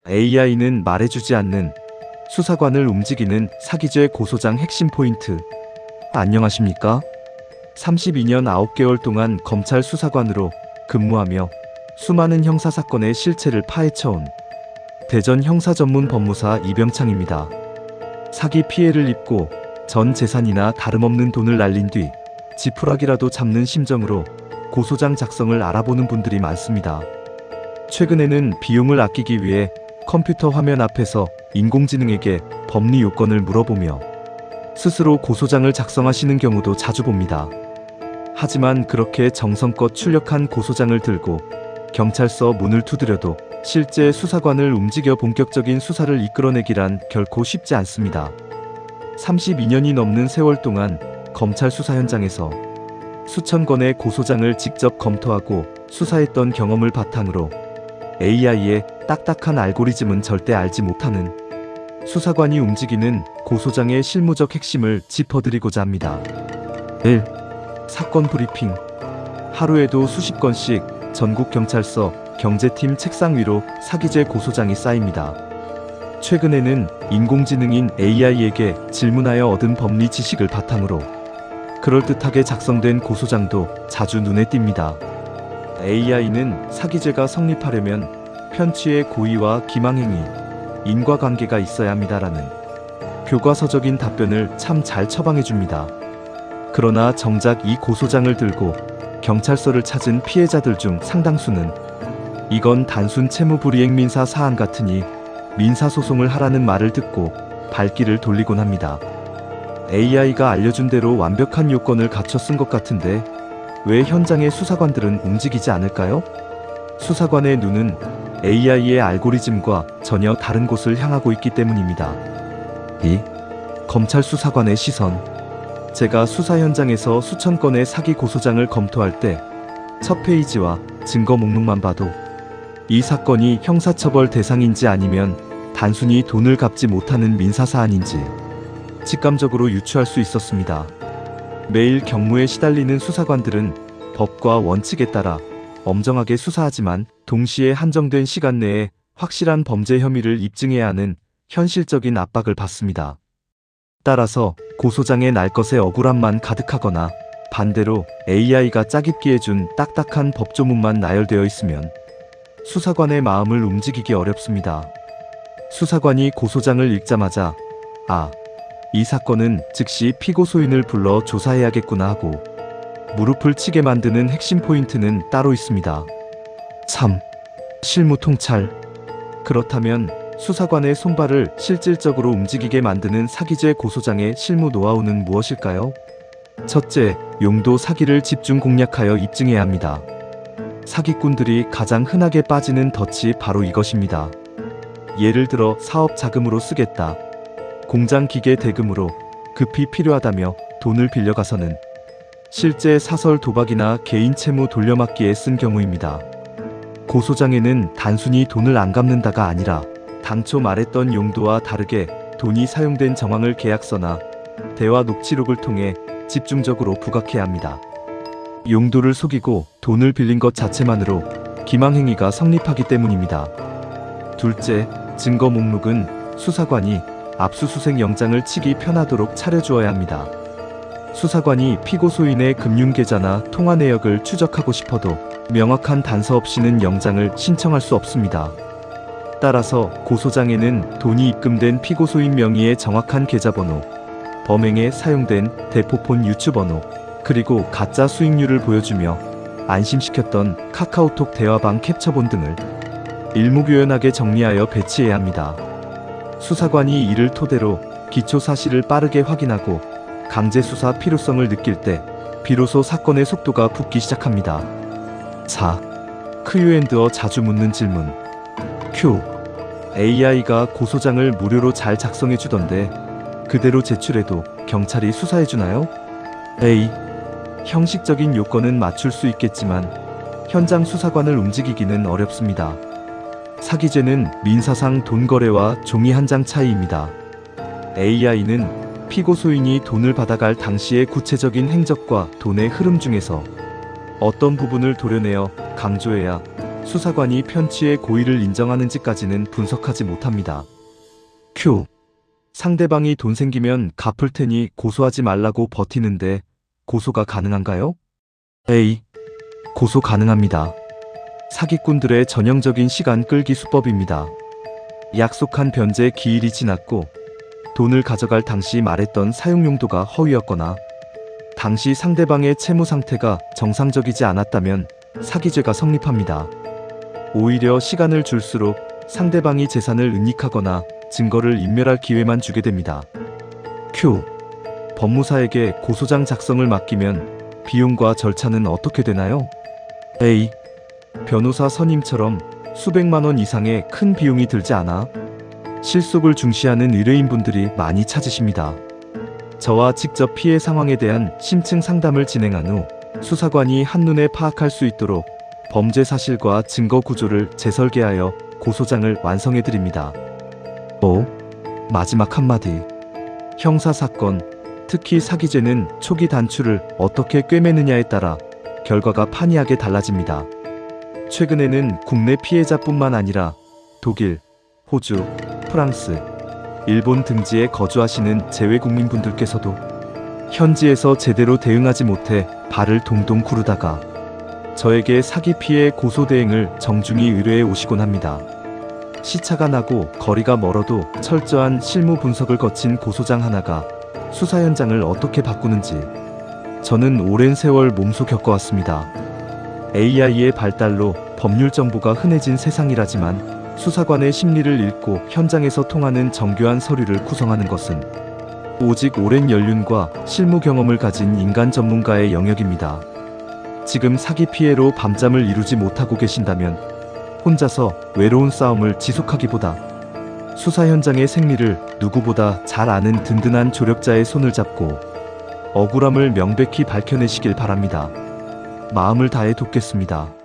AI는 말해주지 않는 수사관을 움직이는 사기죄 고소장 핵심 포인트. 안녕하십니까? 32년 9개월 동안 검찰 수사관으로 근무하며 수많은 형사사건의 실체를 파헤쳐온 대전 형사전문법무사 이병창입니다. 사기 피해를 입고 전 재산이나 다름없는 돈을 날린 뒤 지푸라기라도 잡는 심정으로 고소장 작성을 알아보는 분들이 많습니다. 최근에는 비용을 아끼기 위해 컴퓨터 화면 앞에서 인공지능에게 법리 요건을 물어보며 스스로 고소장을 작성하시는 경우도 자주 봅니다. 하지만 그렇게 정성껏 출력한 고소장을 들고 경찰서 문을 두드려도 실제 수사관을 움직여 본격적인 수사를 이끌어내기란 결코 쉽지 않습니다. 32년이 넘는 세월 동안 검찰 수사 현장에서 수천 건의 고소장을 직접 검토하고 수사했던 경험을 바탕으로 AI의 딱딱한 알고리즘은 절대 알지 못하는 수사관이 움직이는 고소장의 실무적 핵심을 짚어드리고자 합니다. 1. 사건 브리핑. 하루에도 수십 건씩 전국경찰서 경제팀 책상 위로 사기죄 고소장이 쌓입니다. 최근에는 인공지능인 AI에게 질문하여 얻은 법리 지식을 바탕으로 그럴듯하게 작성된 고소장도 자주 눈에 띕니다. AI는 사기죄가 성립하려면 편취의 고의와 기망행위, 인과관계가 있어야 합니다라는 교과서적인 답변을 참 잘 처방해줍니다. 그러나 정작 이 고소장을 들고 경찰서를 찾은 피해자들 중 상당수는 이건 단순 채무불이행 민사 사안 같으니 민사소송을 하라는 말을 듣고 발길을 돌리곤 합니다. AI가 알려준 대로 완벽한 요건을 갖춰 쓴 것 같은데 왜 현장의 수사관들은 움직이지 않을까요? 수사관의 눈은 AI의 알고리즘과 전혀 다른 곳을 향하고 있기 때문입니다. 2. 검찰 수사관의 시선. 제가 수사 현장에서 수천 건의 사기 고소장을 검토할 때 첫 페이지와 증거 목록만 봐도 이 사건이 형사처벌 대상인지 아니면 단순히 돈을 갚지 못하는 민사사안인지 직감적으로 유추할 수 있었습니다. 매일 경무에 시달리는 수사관들은 법과 원칙에 따라 엄정하게 수사하지만 동시에 한정된 시간 내에 확실한 범죄 혐의를 입증해야 하는 현실적인 압박을 받습니다. 따라서 고소장에 날 것의 억울함만 가득하거나 반대로 AI가 짜깁기 해준 딱딱한 법조문만 나열되어 있으면 수사관의 마음을 움직이기 어렵습니다. 수사관이 고소장을 읽자마자 이 사건은 즉시 피고 소인을 불러 조사해야겠구나 하고 무릎을 치게 만드는 핵심 포인트는 따로 있습니다. 3. 실무 통찰. 그렇다면 수사관의 손발을 실질적으로 움직이게 만드는 사기죄 고소장의 실무 노하우는 무엇일까요? 첫째, 용도 사기를 집중 공략하여 입증해야 합니다. 사기꾼들이 가장 흔하게 빠지는 덫이 바로 이것입니다. 예를 들어 사업 자금으로 쓰겠다. 공장 기계 대금으로 급히 필요하다며 돈을 빌려가서는 실제 사설 도박이나 개인 채무 돌려막기에 쓴 경우입니다. 고소장에는 단순히 돈을 안 갚는다가 아니라 당초 말했던 용도와 다르게 돈이 사용된 정황을 계약서나 대화 녹취록을 통해 집중적으로 부각해야 합니다. 용도를 속이고 돈을 빌린 것 자체만으로 기망행위가 성립하기 때문입니다. 둘째, 증거 목록은 수사관이 압수수색 영장을 치기 편하도록 차려주어야 합니다. 수사관이 피고 소인의 금융계좌나 통화 내역을 추적하고 싶어도 명확한 단서 없이는 영장을 신청할 수 없습니다. 따라서 고소장에는 돈이 입금된 피고 소인 명의의 정확한 계좌번호, 범행에 사용된 대포폰 유추번호, 그리고 가짜 수익률을 보여주며 안심시켰던 카카오톡 대화방 캡처본 등을 일목요연하게 정리하여 배치해야 합니다. 수사관이 이를 토대로 기초 사실을 빠르게 확인하고 강제 수사 필요성을 느낄 때 비로소 사건의 속도가 붙기 시작합니다. 4. Q&A. 자주 묻는 질문. Q. AI가 고소장을 무료로 잘 작성해 주던데 그대로 제출해도 경찰이 수사해 주나요? A. 형식적인 요건은 맞출 수 있겠지만 현장 수사관을 움직이기는 어렵습니다. 사기죄는 민사상 돈거래와 종이 한 장 차이입니다. AI는 피고 소인이 돈을 받아갈 당시의 구체적인 행적과 돈의 흐름 중에서 어떤 부분을 도려내어 강조해야 수사관이 편취의 고의를 인정하는지까지는 분석하지 못합니다. 큐. 상대방이 돈 생기면 갚을 테니 고소하지 말라고 버티는데 고소가 가능한가요? A. 고소 가능합니다. 사기꾼들의 전형적인 시간 끌기 수법입니다. 약속한 변제 기일이 지났고 돈을 가져갈 당시 말했던 사용용도가 허위였거나 당시 상대방의 채무 상태가 정상적이지 않았다면 사기죄가 성립합니다. 오히려 시간을 줄수록 상대방이 재산을 은닉하거나 증거를 인멸할 기회만 주게 됩니다. Q. 법무사에게 고소장 작성을 맡기면 비용과 절차는 어떻게 되나요? A. 변호사 선임처럼 수백만 원 이상의 큰 비용이 들지 않아 실속을 중시하는 의뢰인분들이 많이 찾으십니다. 저와 직접 피해 상황에 대한 심층 상담을 진행한 후 수사관이 한눈에 파악할 수 있도록 범죄 사실과 증거 구조를 재설계하여 고소장을 완성해드립니다. 5. 마지막 한마디. 형사사건, 특히 사기죄는 초기 단추를 어떻게 꿰매느냐에 따라 결과가 판이하게 달라집니다. 최근에는 국내 피해자뿐만 아니라 독일, 호주, 프랑스, 일본 등지에 거주하시는 재외국민분들께서도 현지에서 제대로 대응하지 못해 발을 동동 구르다가 저에게 사기 피해 고소 대행을 정중히 의뢰해 오시곤 합니다. 시차가 나고 거리가 멀어도 철저한 실무 분석을 거친 고소장 하나가 수사 현장을 어떻게 바꾸는지 저는 오랜 세월 몸소 겪어왔습니다. AI의 발달로 법률 정보가 흔해진 세상이라지만 수사관의 심리를 읽고 현장에서 통하는 정교한 서류를 구성하는 것은 오직 오랜 연륜과 실무 경험을 가진 인간 전문가의 영역입니다. 지금 사기 피해로 밤잠을 이루지 못하고 계신다면 혼자서 외로운 싸움을 지속하기보다 수사 현장의 생리를 누구보다 잘 아는 든든한 조력자의 손을 잡고 억울함을 명백히 밝혀내시길 바랍니다. 마음을 다해 돕겠습니다.